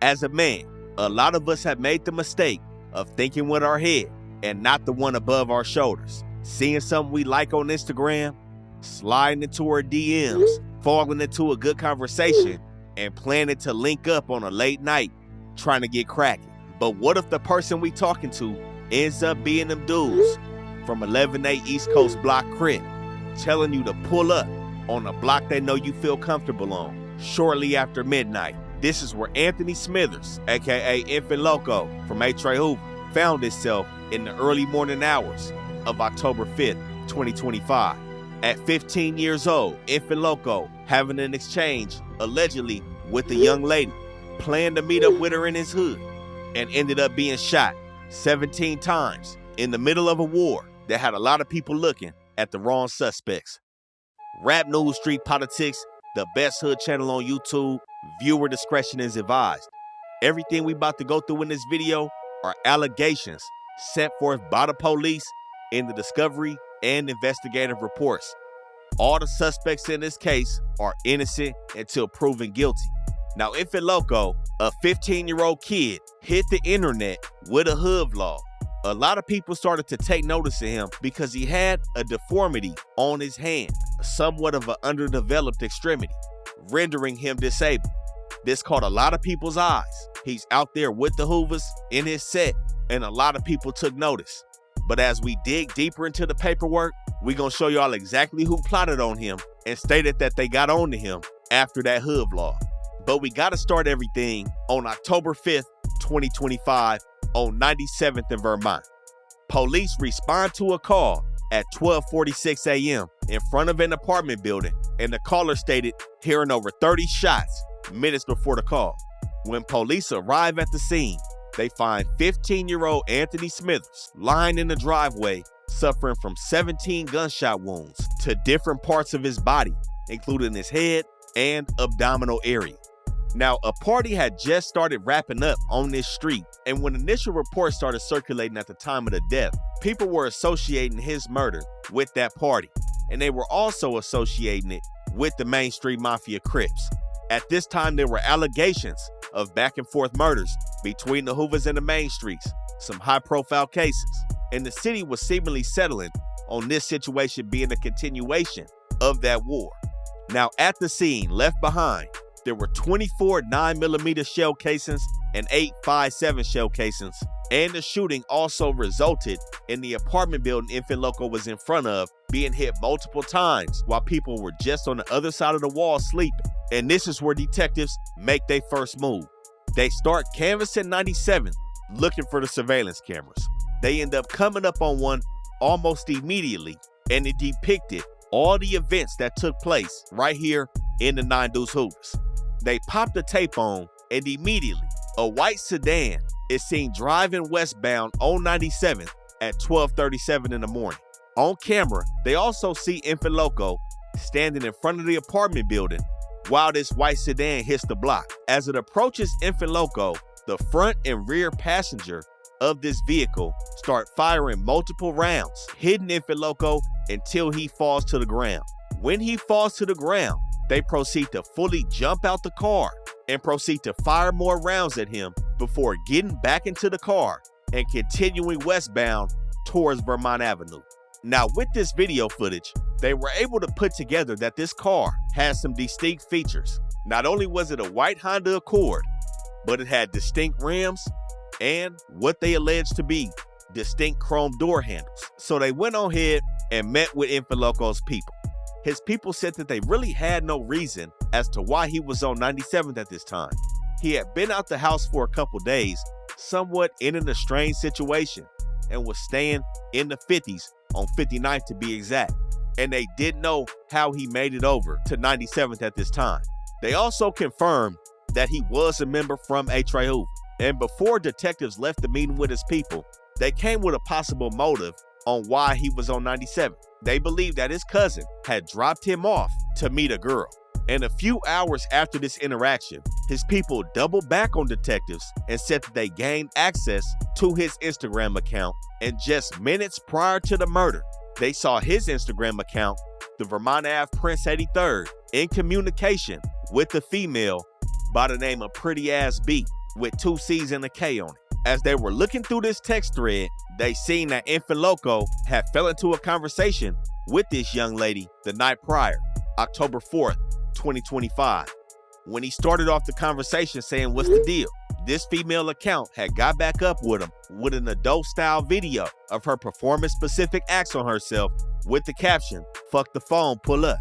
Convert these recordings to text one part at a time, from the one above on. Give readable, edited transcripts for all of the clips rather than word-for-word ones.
As a man, a lot of us have made the mistake of thinking with our head and not the one above our shoulders. Seeing something we like on Instagram, sliding into our DMs, falling into a good conversation, and planning to link up on a late night trying to get cracking. But what if the person we talking to ends up being them dudes from 11A East Coast Block Crib, telling you to pull up on a block they know you feel comfortable on shortly after midnight? This is where Anthony Smithers, aka Infant Loco from A. Trey Hoover, found himself in the early morning hours of October 5th, 2025. At 15 years old, Infant Loco having an exchange, allegedly, with a young lady, planned to meet up with her in his hood, and ended up being shot 17 times in the middle of a war that had a lot of people looking at the wrong suspects. Rap News Street Politics, the best hood channel on YouTube. Viewer discretion is advised. Everything we about to go through in this video are allegations set forth by the police in the discovery and investigative reports. All the suspects in this case are innocent until proven guilty. Now, Infant Loco, a 15-year-old kid, hit the internet with a hood vlog. A lot of people started to take notice of him because he had a deformity on his hand, somewhat of an underdeveloped extremity, rendering him disabled. This caught a lot of people's eyes. He's out there with the Hoovers in his set, and a lot of people took notice. But as we dig deeper into the paperwork, we're gonna show y'all exactly who plotted on him and stated that they got on to him after that hood vlog. But we gotta start everything on October 5th, 2025 on 97th in Vermont. Police respond to a call at 12:46 a.m. in front of an apartment building, and the caller stated hearing over 30 shots minutes before the call. When police arrive at the scene, they find 15-year-old Anthony Smithers lying in the driveway, suffering from 17 gunshot wounds to different parts of his body, including his head and abdominal area. Now, a party had just started wrapping up on this street, and when initial reports started circulating at the time of the death, people were associating his murder with that party, and they were also associating it with the Main Street Mafia Crips. At this time, there were allegations of back and forth murders between the Hoovers and the Main Streets, some high-profile cases, and the city was seemingly settling on this situation being a continuation of that war. Now, at the scene left behind, there were 24 9mm shell casings and 8 5.7 shell casings, and the shooting also resulted in the apartment building Infant Loco was in front of being hit multiple times while people were just on the other side of the wall sleeping. And this is where detectives make their first move. They start canvassing 97, looking for the surveillance cameras. They end up coming up on one almost immediately, and it depicted all the events that took place right here in the 9 Deuce Hoovers. They pop the tape on, and immediately a white sedan is seen driving westbound on 97 at 12:37 in the morning. On camera, they also see Infant Loco standing in front of the apartment building while this white sedan hits the block. As it approaches Infant Loco, the front and rear passenger of this vehicle start firing multiple rounds, hitting Infant Loco until he falls to the ground. When he falls to the ground, they proceed to fully jump out the car and proceed to fire more rounds at him before getting back into the car and continuing westbound towards Vermont Avenue. Now, with this video footage, they were able to put together that this car has some distinct features. Not only was it a white Honda Accord, but it had distinct rims and what they alleged to be distinct chrome door handles. So they went on ahead and met with Infant Loco's people. His people said that they really had no reason as to why he was on 97th at this time. He had been out the house for a couple days, somewhat in an estranged situation, and was staying in the 50s on 59th to be exact. And they didn't know how he made it over to 97th at this time. They also confirmed that he was a member from A. Trey Hoover. And before detectives left the meeting with his people, they came with a possible motive on why he was on 97. They believed that his cousin had dropped him off to meet a girl. And a few hours after this interaction, his people doubled back on detectives and said that they gained access to his Instagram account. And just minutes prior to the murder, they saw his Instagram account, the Vermont Ave Prince 83rd, in communication with a female by the name of Pretty Ass B. with 2 C's and a K on it. As they were looking through this text thread, they seen that Infant Loco had fell into a conversation with this young lady the night prior, October 4th, 2025. When he started off the conversation saying, "What's the deal?" This female account had got back up with him with an adult-style video of her performing specific acts on herself with the caption, "Fuck the phone, pull up."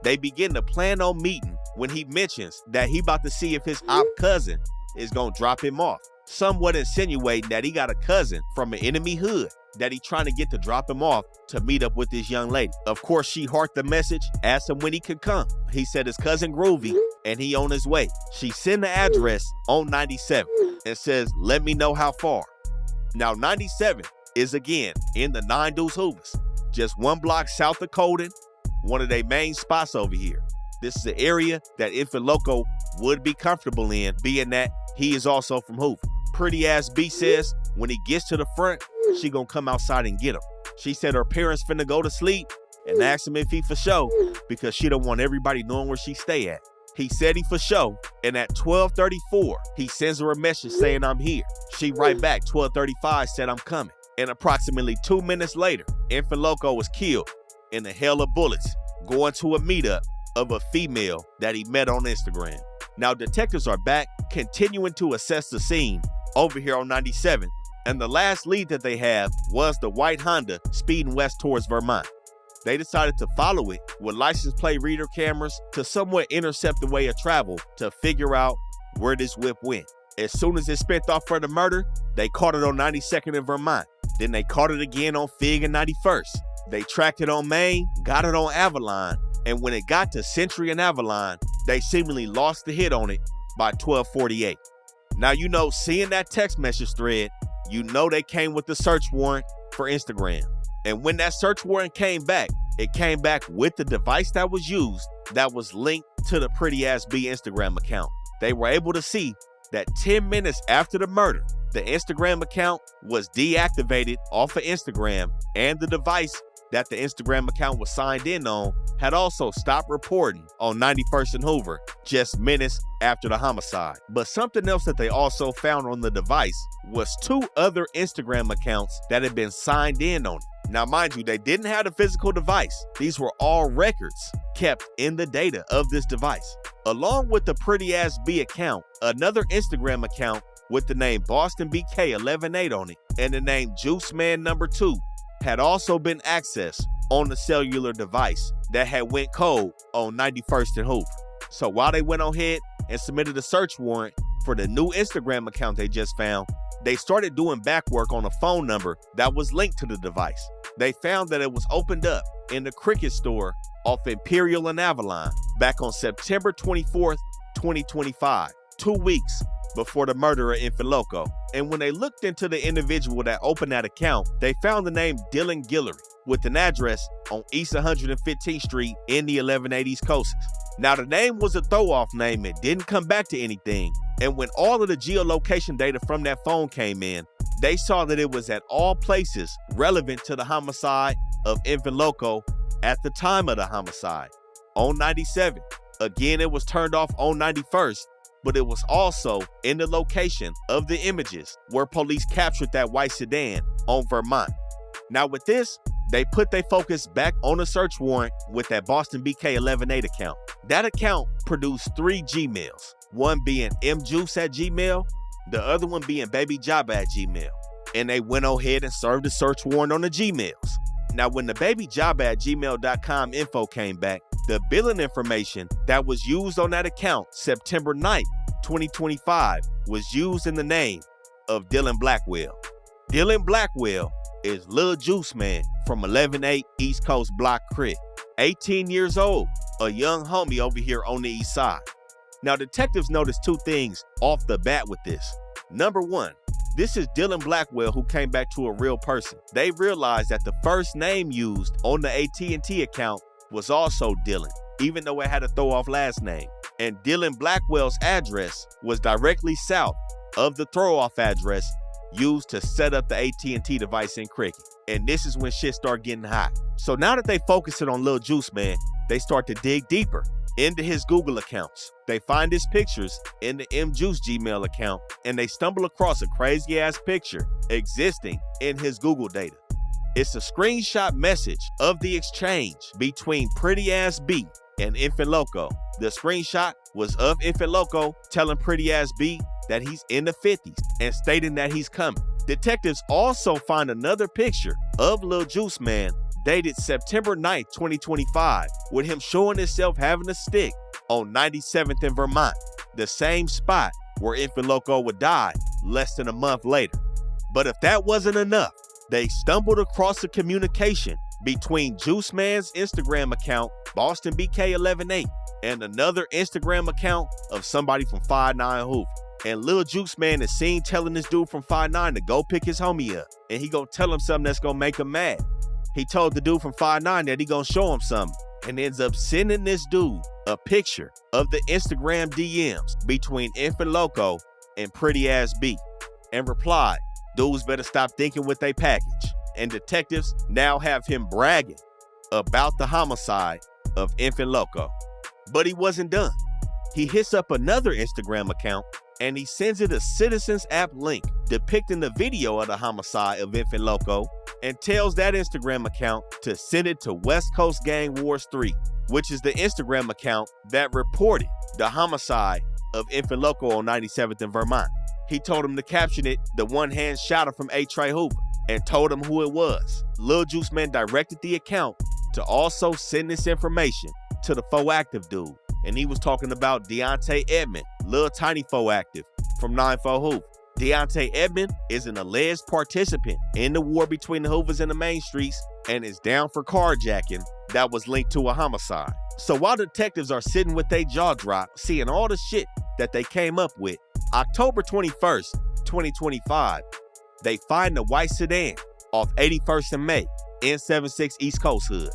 They begin to plan on meeting when he mentions that he about to see if his op cousin is gonna drop him off, somewhat insinuating that he got a cousin from an enemy hood that he trying to get to drop him off to meet up with this young lady. Of course, she heart the message, asked him when he could come. He said his cousin Groovy and he on his way. She sent the address on 97 and says, "Let me know how far." Now 97 is again in the 9 Deuce Hoovers, just 1 block south of Colden, one of their main spots over here. This is the area that Infant Loco would be comfortable in, being that he is also from Hoover. Pretty ass B says when he gets to the front, she gonna come outside and get him. She said her parents finna go to sleep and asked him if he for show because she don't want everybody knowing where she stay at. He said he for show, and at 12:34, he sends her a message saying, "I'm here." She write back 12:35, said, "I'm coming." And approximately 2 minutes later, Infant Loco was killed in a hail of bullets going to a meetup of a female that he met on Instagram. Now detectives are back continuing to assess the scene over here on 97, and the last lead that they have was the white Honda speeding west towards Vermont. They decided to follow it with license plate reader cameras to somewhat intercept the way of travel to figure out where this whip went. As soon as it spent off for the murder, they caught it on 92nd in Vermont. Then they caught it again on Fig and 91st. They tracked it on Main, got it on Avalon, and when it got to Century and Avalon, they seemingly lost the hit on it by 12:48. Now, you know, seeing that text message thread, you know they came with the search warrant for Instagram. And when that search warrant came back, it came back with the device that was used that was linked to the Pretty Ass B Instagram account. They were able to see that 10 minutes after the murder, the Instagram account was deactivated off of Instagram, and the device that the Instagram account was signed in on had also stopped reporting on 91st and Hoover just minutes after the homicide. But something else that they also found on the device was 2 other Instagram accounts that had been signed in on it. Now, mind you, they didn't have the physical device. These were all records kept in the data of this device. Along with the Pretty Ass B account, another Instagram account with the name Boston BK 118 on it and the name Juice Man #2 had also been accessed on the cellular device that had went cold on 91st and Hoover. So while they went ahead and submitted a search warrant for the new Instagram account they just found, they started doing back work on a phone number that was linked to the device. They found that it was opened up in the Cricket store off Imperial and Avalon back on September 24th, 2025, 2 weeks before the murder of Infant Loco. And when they looked into the individual that opened that account, they found the name Dylan Guillory with an address on East 115th Street in the 1180s Coast. Now, the name was a throw-off name. It didn't come back to anything. And when all of the geolocation data from that phone came in, they saw that it was at all places relevant to the homicide of Infant Loco at the time of the homicide. On 97, again, it was turned off on 91st, but it was also in the location of the images where police captured that white sedan on Vermont. Now with this, they put their focus back on a search warrant with that Boston BK 118 account. That account produced 3 Gmails, one being mjuice@gmail, the other one being babyjabba@gmail. And they went ahead and served a search warrant on the Gmails. Now, when the babyjabba@gmail.com info came back, the billing information that was used on that account September 9th, 2025 was used in the name of Dylan Blackwell. Dylan Blackwell is Lil Juice Man from 118 East Coast Block Crit, 18 years old, a young homie over here on the east side. Now, detectives noticed 2 things off the bat with this. Number 1, this is Dylan Blackwell who came back to a real person. They realized that the first name used on the AT&T account was also Dylan, even though it had a throw-off last name. And Dylan Blackwell's address was directly south of the throw-off address used to set up the AT&T device in Cricket. And this is when shit started getting hot. So now that they focus it on Lil Juice Man, they start to dig deeper into his Google accounts. They find his pictures in the mjuice Gmail account, and they stumble across a crazy-ass picture existing in his Google data. It's a screenshot message of the exchange between Pretty Ass B and Infant Loco. The screenshot was of Infant Loco telling Pretty Ass B that he's in the 50s and stating that he's coming. Detectives also find another picture of Lil Juice Man dated September 9th, 2025, with him showing himself having a stick on 97th in Vermont, the same spot where Infant Loco would die less than a month later. But if that wasn't enough, they stumbled across a communication between Juice Man's Instagram account, BostonBK118, and another Instagram account of somebody from 5'9" Hoover. And Lil Juice Man is seen telling this dude from 5'9" to go pick his homie up, and he gonna tell him something that's gonna make him mad. He told the dude from 5'9" that he gonna show him something, and ends up sending this dude a picture of the Instagram DMs between Infant Loco and Pretty Ass B, and replied, "Dudes better stop thinking with they package." And detectives now have him bragging about the homicide of Infant Loco. But he wasn't done. He hits up another Instagram account and he sends it a Citizens app link depicting the video of the homicide of Infant Loco, and tells that Instagram account to send it to West Coast Gang Wars 3, which is the Instagram account that reported the homicide of Infant Loco on 97th in Vermont. He told him to caption it, "The one-hand shotter from A. Trey Hoover," and told him who it was. Lil Juice Man directed the account to also send this information to the Foactive dude, and he was talking about Deontay Edmond, Lil Tiny Foactive from 94 Hoover. Deontay Edmond is an alleged participant in the war between the Hoovers and the Main Streets, and is down for carjacking that was linked to a homicide. So while detectives are sitting with their jaw dropped, seeing all the shit that they came up with, October 21st, 2025, they find the white sedan off 81st and May, N76 East Coast Hood.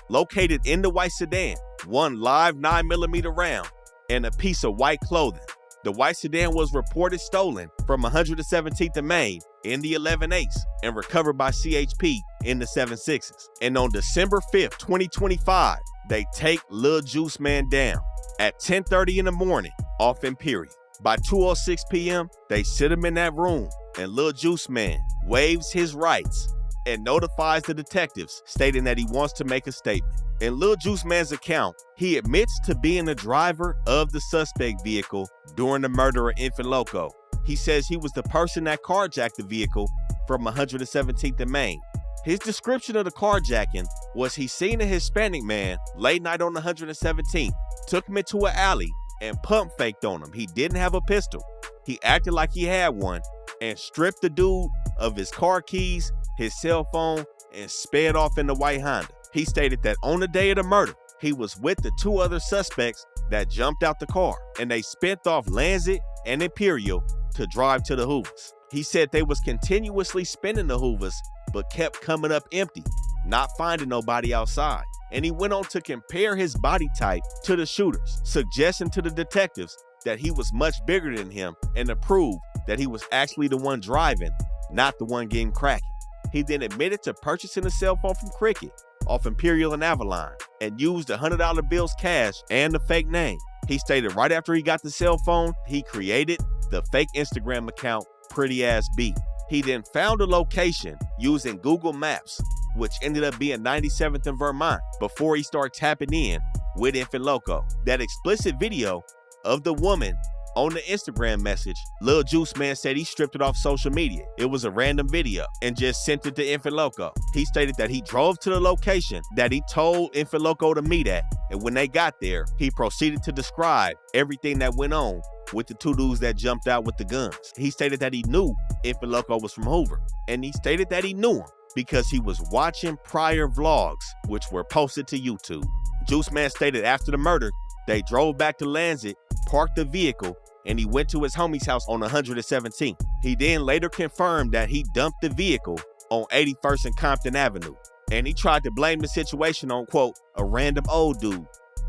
Located in the white sedan, one live 9mm round and a piece of white clothing. The white sedan was reported stolen from 117th and Main in the 11/8s and recovered by CHP in the 7/6s. And on December 5th, 2025, they take Lil Juice Man down at 10:30 in the morning off Imperial. By 2:06 p.m., they sit him in that room, and Lil Juice Man waives his rights and notifies the detectives, stating that he wants to make a statement. In Lil Juice Man's account, he admits to being the driver of the suspect vehicle during the murder of Infant Loco. He says he was the person that carjacked the vehicle from 117th and Main. His description of the carjacking was he seen a Hispanic man late night on 117th, took him into an alley and pump faked on him. He didn't have a pistol. He acted like he had one and stripped the dude of his car keys, his cell phone, and sped off in the white Honda. He stated that on the day of the murder, he was with the two other suspects that jumped out the car, and they spent off Lansing and Imperial to drive to the Hoovers. He said they was continuously spinning the Hoovers, but kept coming up empty, not finding nobody outside. And he went on to compare his body type to the shooters, suggesting to the detectives that he was much bigger than him, and to prove that he was actually the one driving, not the one getting cracking. He then admitted to purchasing a cell phone from Cricket off Imperial and Avalon, and used $100 bills cash and the fake name. He stated right after he got the cell phone, he created the fake Instagram account Pretty Ass B. He then found a location using Google Maps, which ended up being 97th in Vermont, before he started tapping in with Infant Loco. That explicit video of the woman on the Instagram message, Lil Juice Man said he stripped it off social media. It was a random video, and just sent it to Infant Loco. He stated that he drove to the location that he told Infant Loco to meet at, and when they got there, he proceeded to describe everything that went on with the two dudes that jumped out with the guns. He stated that he knew Infant Loco was from Hoover, and he stated that he knew him because he was watching prior vlogs, which were posted to YouTube. Juice Man stated after the murder, they drove back to Lansing, parked the vehicle, and he went to his homie's house on 117th. He then later confirmed that he dumped the vehicle on 81st and Compton Avenue, and he tried to blame the situation on, quote, a random old dude.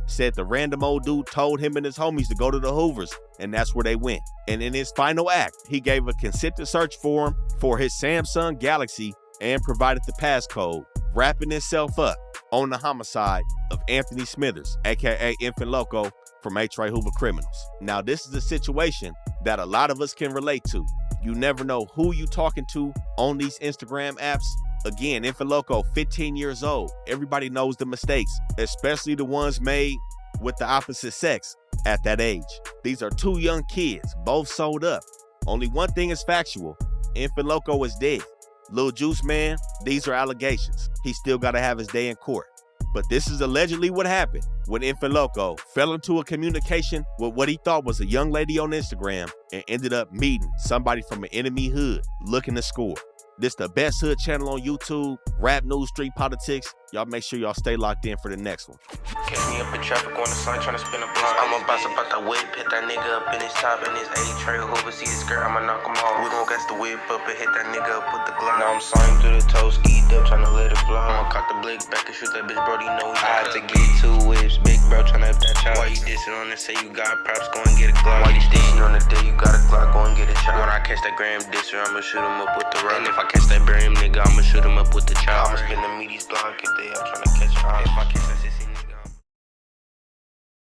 Said the random old dude told him and his homies to go to the Hoovers, and that's where they went. And in his final act, he gave a consent to search form for his Samsung Galaxy and provided the passcode, wrapping himself up on the homicide of Anthony Smithers, aka Infant Loco, from A. Trey Hoover Criminals. Now, this is a situation that a lot of us can relate to. You never know who you talking to on these Instagram apps. Again, Infant Loco, 15 years old. Everybody knows the mistakes, especially the ones made with the opposite sex at that age. These are two young kids, both sold up. Only one thing is factual. Infant Loco is dead. Lil Juice Man, these are allegations. He still got to have his day in court. But this is allegedly what happened when Infant Loco fell into a communication with what he thought was a young lady on Instagram and ended up meeting somebody from an enemy hood looking to score. This the best hood channel on YouTube, rap news, street politics. Y'all make sure y'all stay locked in for the next one. Catch me up in traffic on the side trying to spin a block. I'm about that whip, hit that nigga up in his top and his A tray. Whoever see his skirt, I'ma knock him off. We gon' catch the whip up and hit that nigga up with the Glock. Now I'm sliding through the toe, skied up, tryna let it fly. I'ma cock the blick back and shoot that bitch, Brody know he I had to get 2 whips, big bro tryna up that chop. Why you dissing on it, say you got props, go and get a Glock. Why you dissing on the day, you got a Glock, go and get a chop. When I catch that gram disser, I'ma shoot him up with the rock. And if I catch that Brim nigga, I'ma shoot him up with the chop. I'ma spin the meaties block if they out tryna catch fire. If I catch